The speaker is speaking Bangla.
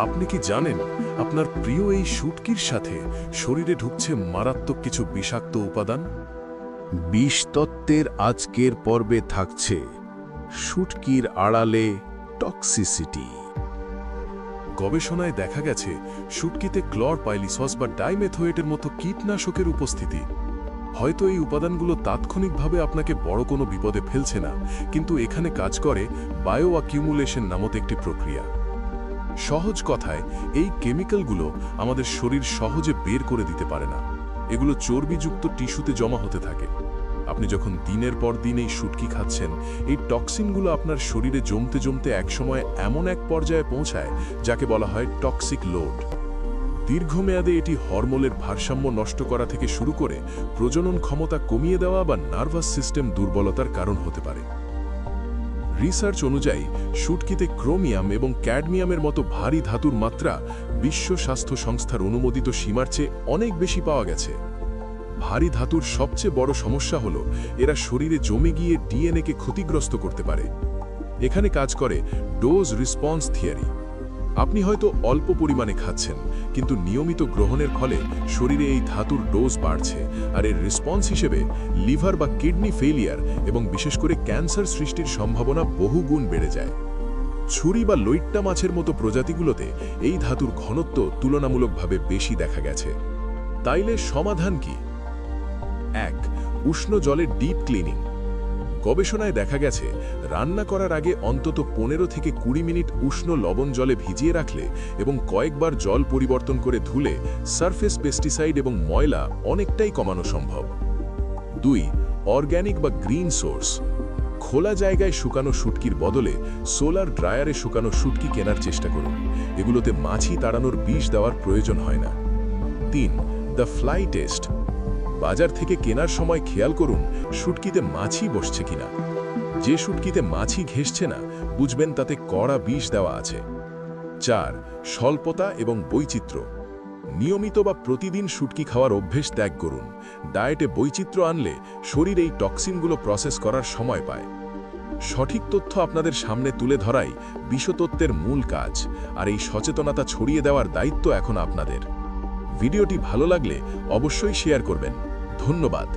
আপনি কি জানেন আপনার প্রিয় এই শুটকির সাথে শরীরে ঢুকছে মারাত্মক কিছু বিষাক্ত উপাদান? বিষ তত্ত্বের আজকের পর্বে থাকছে শুটকির আড়ালে টক্সিসিটি। গবেষণায় দেখা গেছে শুটকিতে ক্লরপাইলিসস বা ডাইমেথোয়েটের মতো কীটনাশকের উপস্থিতি। হয়তো এই উপাদানগুলো তাৎক্ষণিকভাবে আপনাকে বড় কোনো বিপদে ফেলছে না, কিন্তু এখানে কাজ করে বায়ো অ্যাকিউমুলেশন নামক একটি প্রক্রিয়া। সহজ কথায়, এই কেমিক্যালগুলো আমাদের শরীর সহজে বের করে দিতে পারে না। এগুলো চর্বিযুক্ত টিস্যুতে জমা হতে থাকে। আপনি যখন দিনের পর দিন এই শুটকি খাচ্ছেন, এই টক্সিনগুলো আপনার শরীরে জমতে জমতে একসময় এমন এক পর্যায়ে পৌঁছায় যাকে বলা হয় টক্সিক লোড। দীর্ঘমেয়াদে এটি হরমোনের ভারসাম্য নষ্ট করা থেকে শুরু করে প্রজনন ক্ষমতা কমিয়ে দেওয়া বা নার্ভাস সিস্টেম দুর্বলতার কারণ হতে পারে। রিসার্চ অনুযায়ী শুটকিতে ক্রোমিয়াম এবং ক্যাডমিয়ামের মতো ভারী ধাতুর মাত্রা বিশ্ব স্বাস্থ্য সংস্থার অনুমোদিত সীমার চেয়ে অনেক বেশি পাওয়া গেছে। ভারী ধাতুর সবচেয়ে বড় সমস্যা হল এরা শরীরে জমে গিয়ে ডিএনএকে ক্ষতিগ্রস্ত করতে পারে। এখানে কাজ করে ডোজ রেসপন্স থিওরি। আপনি হয়তো অল্প পরিমাণে খাচ্ছেন, কিন্তু নিয়মিত গ্রহণের ফলে শরীরে এই ধাতুর ডোজ বাড়ছে, আর এর রেসপন্স হিসেবে লিভার বা কিডনি ফেলিয়ার এবং বিশেষ করে ক্যান্সার সৃষ্টির সম্ভাবনা বহুগুণ বেড়ে যায়। ছুরি বা লইট্টা মাছের মতো প্রজাতিগুলোতে এই ধাতুর ঘনত্ব তুলনামূলকভাবে বেশি দেখা গেছে। তাইলে সমাধান কি? 1. উষ্ণ জলের ডিপ ক্লিনিং। গবেষণায় দেখা গেছে রান্না করার আগে অন্তত 15 থেকে 20 মিনিট উষ্ণ লবণ জলে ভিজিয়ে রাখলে এবং কয়েকবার জল পরিবর্তন করে ধুলে সারফেস পেস্টিসাইড এবং ময়লা অনেকটাই কমানো সম্ভব। 2. অর্গ্যানিক বা গ্রিন সোর্স। খোলা জায়গায় শুকানো শুটকির বদলে সোলার ড্রায়ারে শুকানো শুটকি কেনার চেষ্টা করুন। এগুলোতে মাছি তাড়ানোর বিষ দেওয়ার প্রয়োজন হয় না। 3. The fly test. বাজার থেকে কেনার সময় খেয়াল করুন শুটকিতে মাছি বসছে কিনা। যে শুটকিতে মাছি ঘেঁষছে না, বুঝবেন তাতে কড়া বিষ দেওয়া আছে। 4. স্বল্পতা এবং বৈচিত্র্য। নিয়মিত বা প্রতিদিন শুটকি খাওয়ার অভ্যেস ত্যাগ করুন। ডায়েটে বৈচিত্র্য আনলে শরীর এই টক্সিনগুলো প্রসেস করার সময় পায়। সঠিক তথ্য আপনাদের সামনে তুলে ধরাই বিষতত্ত্বের মূল কাজ, আর এই সচেতনতা ছড়িয়ে দেওয়ার দায়িত্ব এখন আপনাদের। ভিডিওটি ভালো লাগলে অবশ্যই শেয়ার করবেন। ধন্যবাদ।